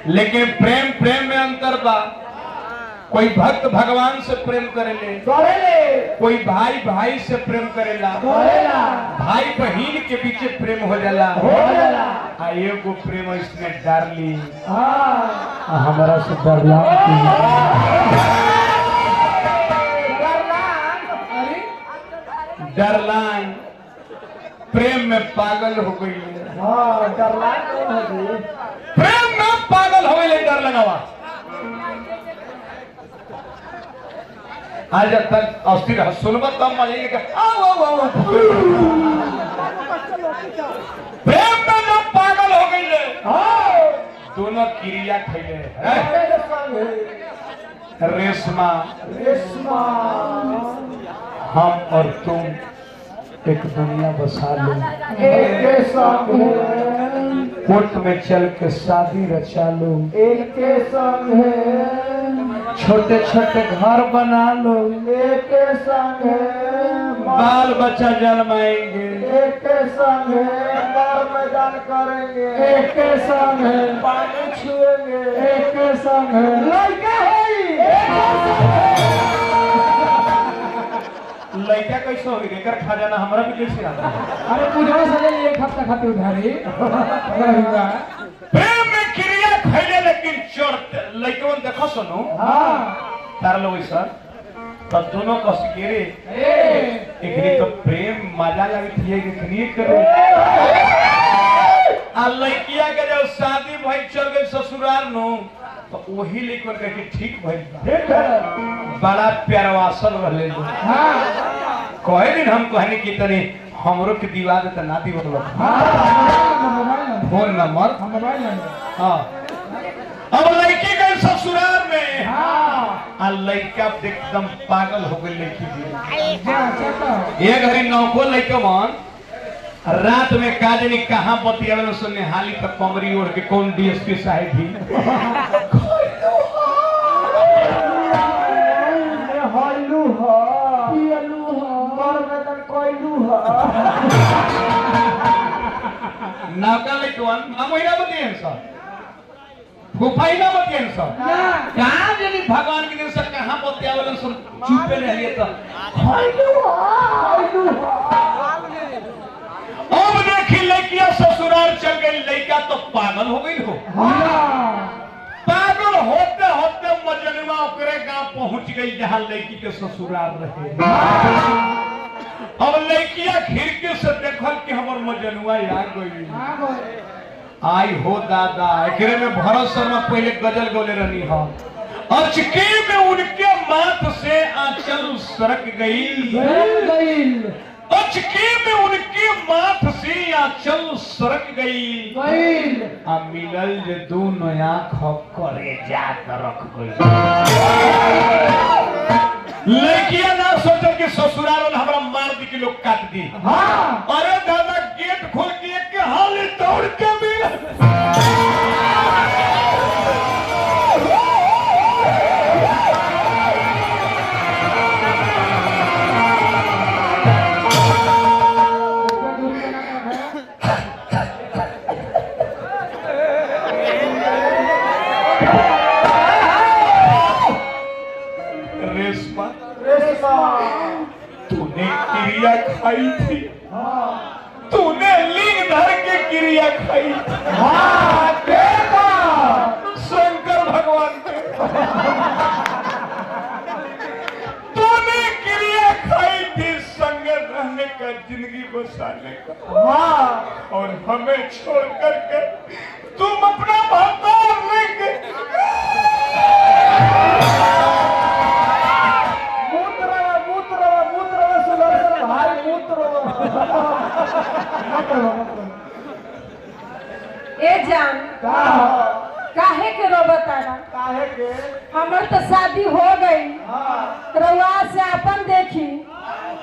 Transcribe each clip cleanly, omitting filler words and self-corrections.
लेकिन प्रेम प्रेम में अंतर बा। कोई भक्त भगवान से प्रेम करेले, कोई भाई भाई से प्रेम करेला, भाई बहन के बीच प्रेम हो जाला। आइए को प्रेम इसने डार्लिंग हमारा से डरलान प्रेम में पागल हो गई। प्रेम में पागल हो गई। डर लगावा आज तक अस्थिर सुनबा तब मजे प्रेम में जब पागल हो गई दोनों क्रिया खैले रेशमा हम और तुम एक दुनिया बसा लो, कोर्ट में चल के शादी रचा लो, एक संग है छोटे छोटे घर बना लो, एक संग है बाल बच्चा जन्माएंगे, एक संग है बार मैदान करेंगे, एक संग है पानी छुएंगे, एक संग है लड़का है। लड़का कैसे हो गई खजाना हमरा भी कैसे आता? अरे पूजा सजे एक हफ्ता खाते उधारी प्रेम में क्रिया खैले लेकिन चोर लड़कवन देखो सुनो तार लो सर तब दोनों को सिकेरे एकरी तो प्रेम मजा लगी थी एकरी करे आ लड़किया के जब शादी भाई चल गई ससुराल नो तो वही लेकर के ठीक भाई बड़ा प्यारवासन रहले। कहे दिन हम कहने की तनी हमरो के दीवा दे त ना दीवलो फोन नंबर हां अब लड़की गई ससुराल में आ लड़का एकदम पागल हो गई लड़की ये घरी नौको लड़का मन रात में काजनी कहां बतियावल सुनने हाली तक कमरी ओढ़ के कौन डीएसपी साहब भी नाका लेकवन महीना बतियन सब फुफाइना बतियन सब कहां जनी भगवान के दिन से कहां बतियावल सुन चुपे रहिए तो अब देखी लड़कियां ससुराल चल गई लड़का तो पागल हो गई हो। पागल होते होते मजनुआ ओकरे गांव पहुंच गई जहां लड़की के ससुराल रहे। अब लड़कियां खिड़की से देखल कि हमर मजनुआ आ गई आई हो दादा एकरे में भरत शर्मा पहले गजल गोले रहनी हो अचके में उनके माथ से आंचल सरक गई अचके में उनके माथ से आंचल सरक गई आ मिलल जे दोनों आंख करे जात रख गई। लड़कियां ना सोचो कि ससुराल हमरा मार दी कि लोग काट दी। अरे दादा गेट खोल के एक हाल दौड़ के मिल तूने क्रिया खाई थी तूने लिंग धर के क्रिया खाई थी शंकर भगवान के तूने क्रिया खाई थी संग रहने का जिंदगी बसाने का और हमें छोड़ करके तुम अपना भगवान लेके ए जान काहे के रोबतारा काहे के हमर तो शादी हो गई रउआ से अपन देखी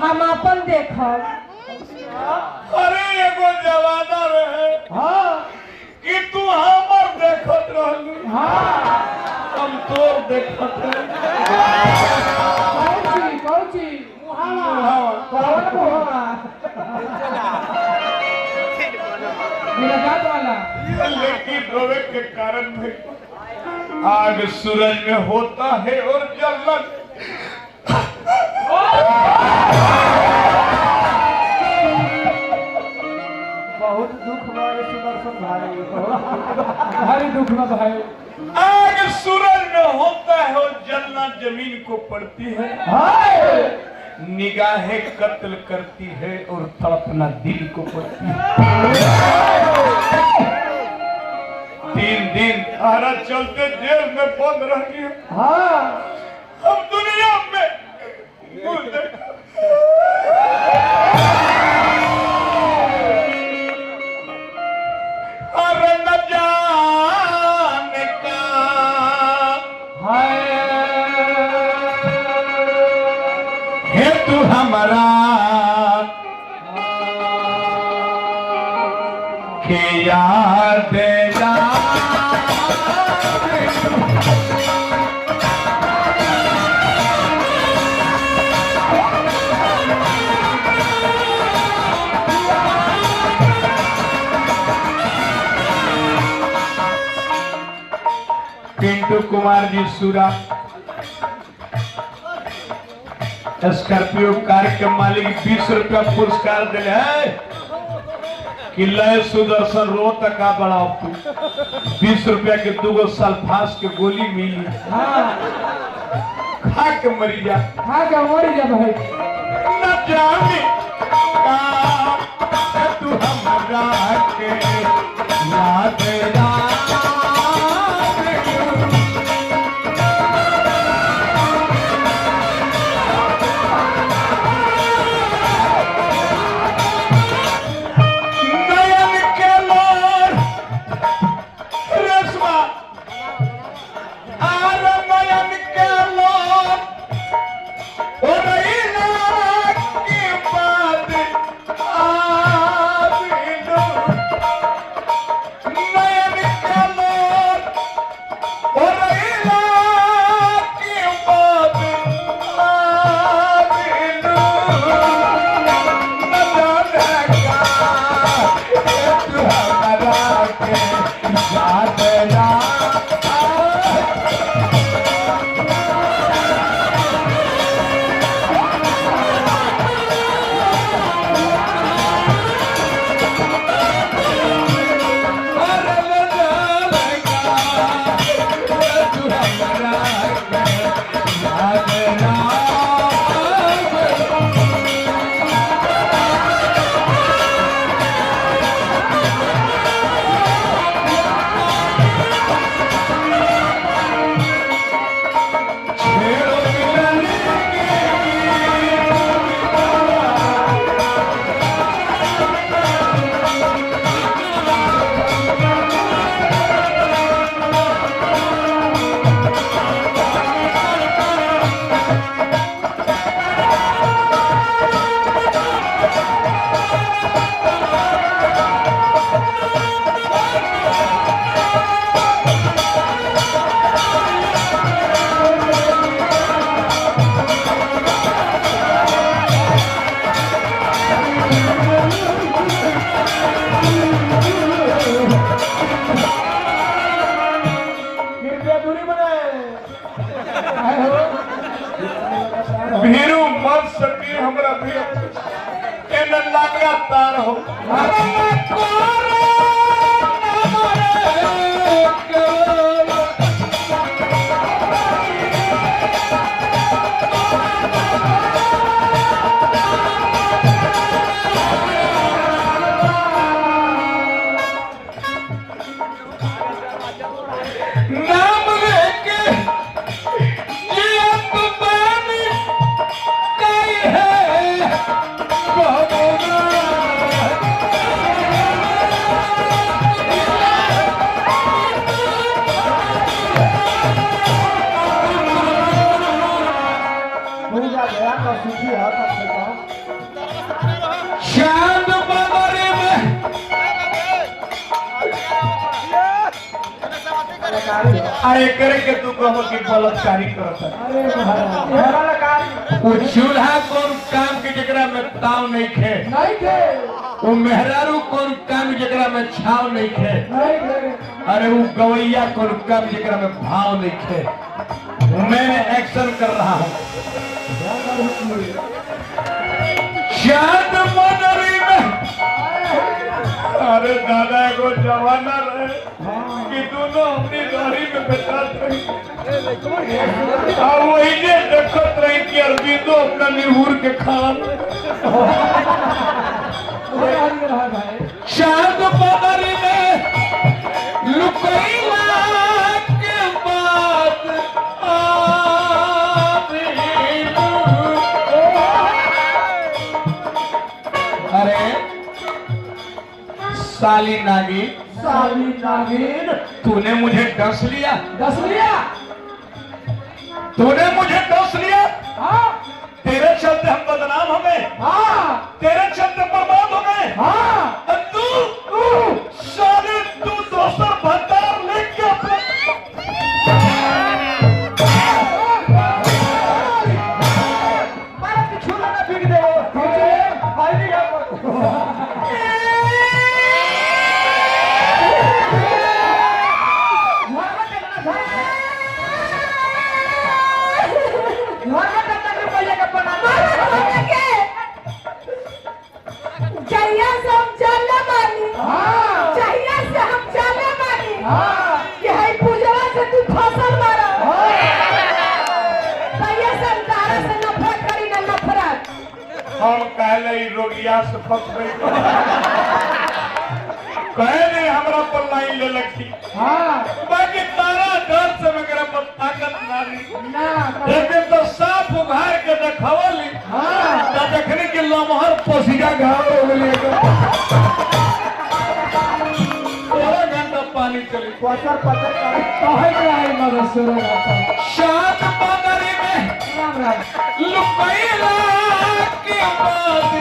हम अपन देखब। अरे एगो जवाना रहे कि तू हमर देखत रहलू हम तोर देखत कौची लेकिन रोवे के कारण भाई आग सूरज में होता है और जलना बहुत दुख भाई सुदर्शन भाई, भारी दुख में भाई। आग सूरज में होता है और जलना जमीन को पड़ती है। निगाहें कत्ल करती है और तड़पना दिल को पड़ती है। 3 दिन तारा चलते जेल में बंद रह गया। हाँ अब दुनिया में और न जाने का है तू हमारा के याद पिंटू कुमार जी सूरा स्कॉर्पियो कार के मालिक 20 रुपया पुरस्कार दिले है कि लय सुदर्शन रो तक का बड़ा तू 20 रुपया के 2 साल फांस के गोली मिली। खा के मरी जा, खा के मरी जा भाई। न जाने का तू हमारा के याद भीरू मत सकी हमरा भी एने लगातार हो नाम लेके चांद बदरे में अरे करे के तू कहो कि बलात्कारी करत है। वो चूल्हा कौन काम के जकरा में ताव नहीं खे नहीं थे वो वो मेहरारू कौन काम जकरा में छाव नहीं खे, अरे वो गवैया कौन काम जकरा में भाव नहीं खे। मैं एक्शन कर रहा हूँ। चांद मनरी में, अरे दादा को जमाना रहे कि दोनों अपनी गाड़ी में बैठा थे और वही ने देखत रही कि अरविंदो अपना निहुर के खान। चांद मनरी में लुकैला के बाद अरे साली नागिन, तूने मुझे डस लिया। तूने मुझे डस लिया। हाँ। तेरे चलते हम बदनाम हो गए। हाँ। तेरे चलते बर्बाद हो गए। हाँ। तू साले तू दोस्तों भंडार लेके अपने बिक दे चाहिए से हम चले मानी, चाहिए से हम चले मानी कि है पूजवा से तू फसल मारा, चाहिए से हम तारा से नफरत करी ना नफरत। हम कहले रोगिया से फंस गई। कहले हमरा पर लाइन ले लगती। बाकी तारा डर से मेरा पर ताकत ना रही। लेकिन तो साफ उघार के देखवली तो देखने के लमहर पसीजा घाव हो गई। थोड़ा घंटा पानी चली पचर कहे के आई मगर सुरो शांत बदरी में राम राम लुकैला के बाद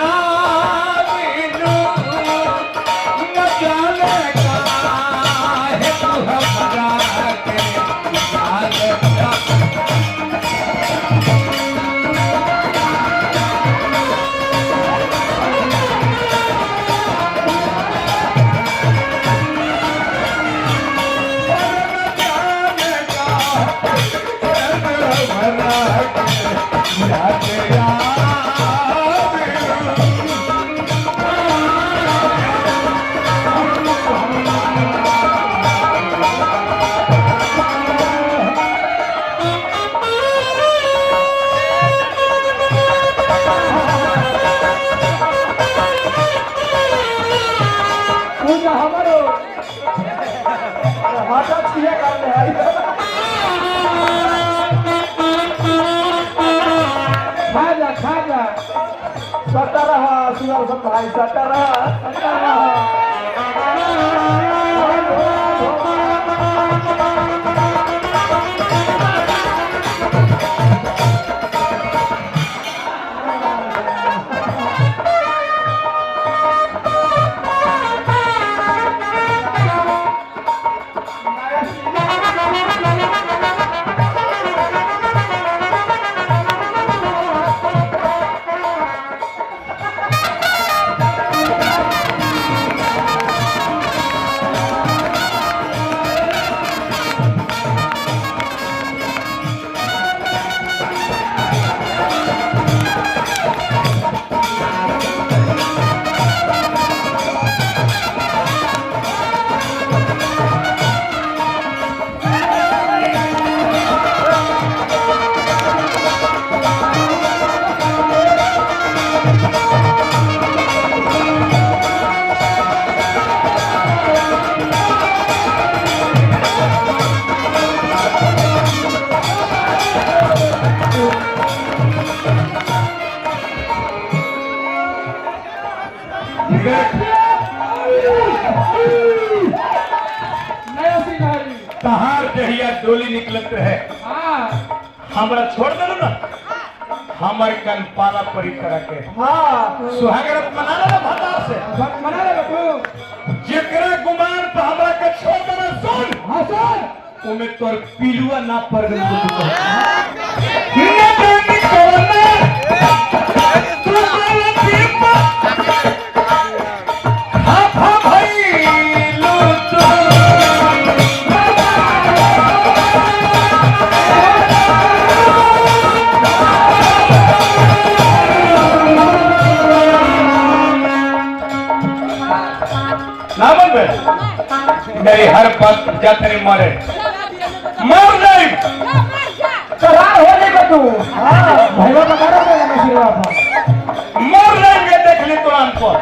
आविनु न जाने काहे तू हमरा के याद भाई सटरा तहार जहिया डोली निकलत है हमरा छोड़ दे ना हमर कन पाला परी तरह के सुहागरत मना ले भतार से मना ले तू जेकरा गुमान पे हमरा के छोड़ दे सुन सुन ओमे तोर पिलुआ ना पड़ गई तू मेरी हर बात जाते नहीं मरे मर नहीं चला हो जाएगा तू भाईवा बता रहा है मैं सिरवा पर मर जाएंगे देख ली तुरंत पर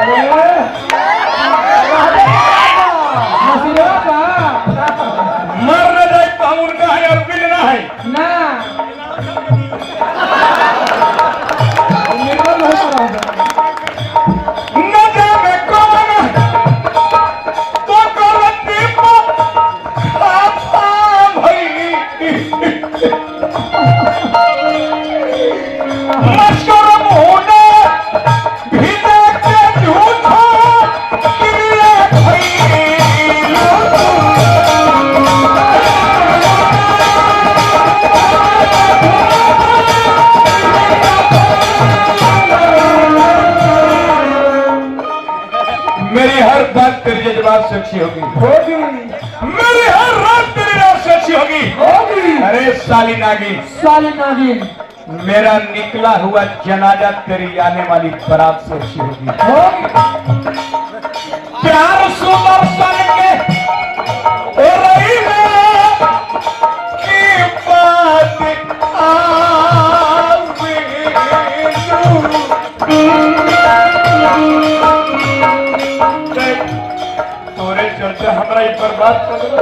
अरे सिरवा का मर न जाए तो हम उनका है और मिलना है ना निर्भर नहीं करा न जाने कौन तो करती खाता भाई मशरम होने भीने के झूठा किले भाई मेरी हर बात तेरी जज्बात से अच्छी होगी मेरी हर रात तेरी रात से अच्छी होगी अरे साली नागिन मेरा निकला हुआ जनाजा तेरी आने वाली बारात से अच्छी होगी प्यार सुदर्शन के हो रही है की बात तोरे चलते हमरा ही बर्बाद कर दे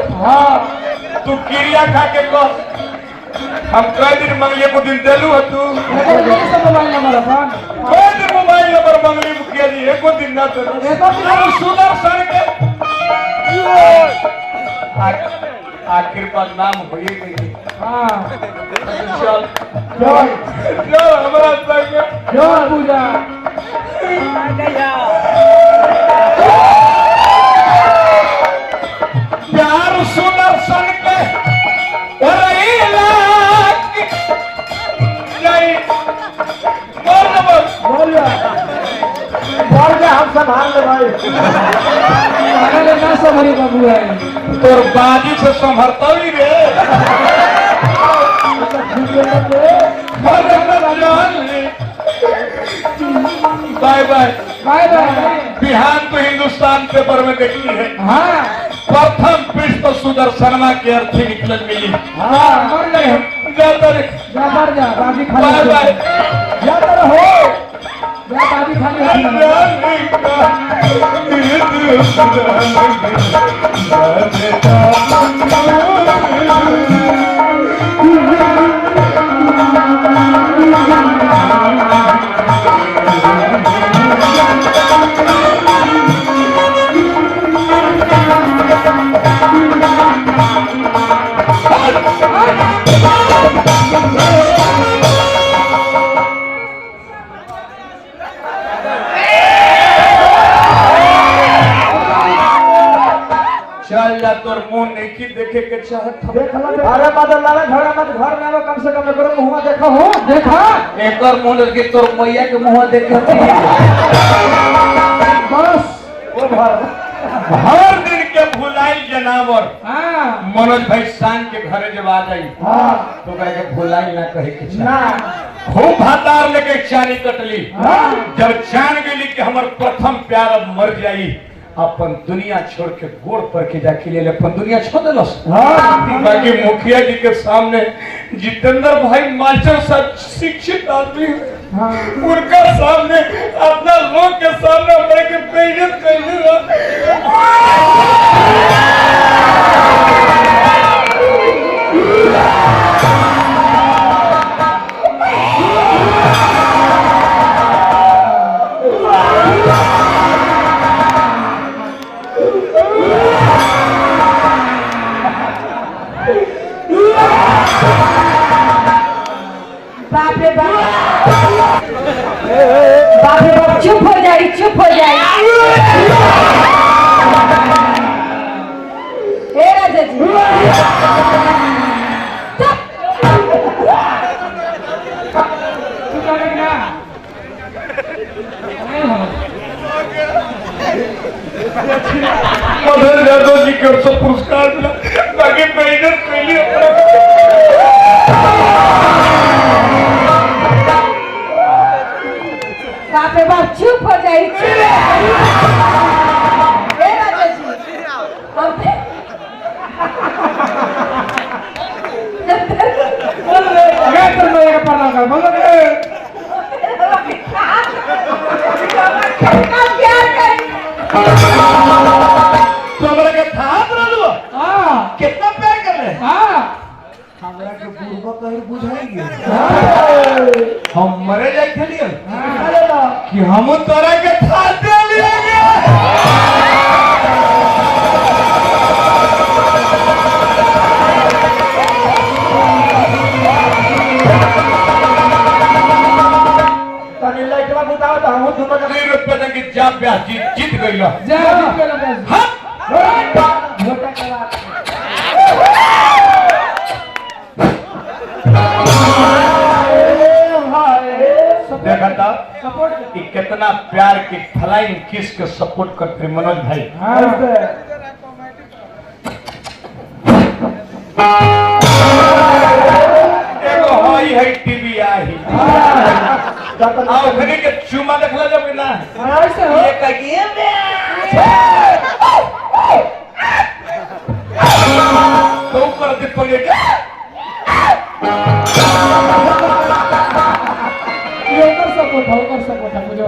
तू क्रिया खा के कह हम कई दिन मंगलिए को दिन देलू है तू मोबाइल नंबर अपन कई दिन मोबाइल नंबर मंगली मुखिया जी एको दिन ना देलू सुदर्शन के आखिर पर नाम हो ही गई चल हमारा संग पूजा प्यार सुदर्शन के बोल के हम संभाल ले भाई अरे ना संभाली बाबू है तोर बाजी से संभरता ही रे बाय बाय बाय बाय बिहान तो हिंदुस्तान पेपर में देखी है हाँ प्रथम पृष्ठ तो सुदर्शनमा की अर्थी निकलन मिली हाँ मर गए हम जा बाजी खाली बाय बाय जाता रहो जा बाजी खाली चल जा तोर मुंह नहीं की देखे के चाहत देख लो अरे मदन लाला झगड़ा मत घर में आओ कम से कम करो मुंह देखो हो देखा एकर मुंह के तोर मैया के मुंह देखे बस वो भर हर दिन के भुलाई जनावर हां मनोज भाई शान के घरे जब आ जाई हां तो कहे के भुलाई ना कहे के ना खूब भातार लेके चानी कटली हाँ। जब जान गेली कि हमर प्रथम प्यार अब मर जाई अपन दुनिया छोड़ के गोड़ पर के जाके ले अपन दुनिया छोड़ देलस बाकी मुखिया जी के सामने जितेंद्र भाई मास्टर साहब शिक्षित आदमी उनका सामने अपना लोग के सामने अपने के बेइज्जत करने बाप रे बाप चुप हो जाए हे राजा जी मदन यादव जी के सब पुरस्कार मिला बाकी बेइज्जत कैली बाप रे बाप चुप हो जाए कितना प्यार करी तो हमरा के था रहलू कितना प्यार कर ले हमरा के पूर्व कहीं बुझाएंगे हम मरे जाए खेलिए अरे ना कि हम तोरा के था दे लेंगे तनी लाइटवा बुताओ तो हम दोनों के 2 रुपए तक की जा ब्याह जीत गइला हम झोटा करा देखा था सपोर्ट कि कितना प्यार की फ्लाइंग किस के सपोर्ट करते मनोज भाई एगो होई है टीवी आई आओ खने के चुमा देखला जब ना ऐसे हो ये कहिए तो ऊपर दे पड़े ये कर सपोर्ट है मुझे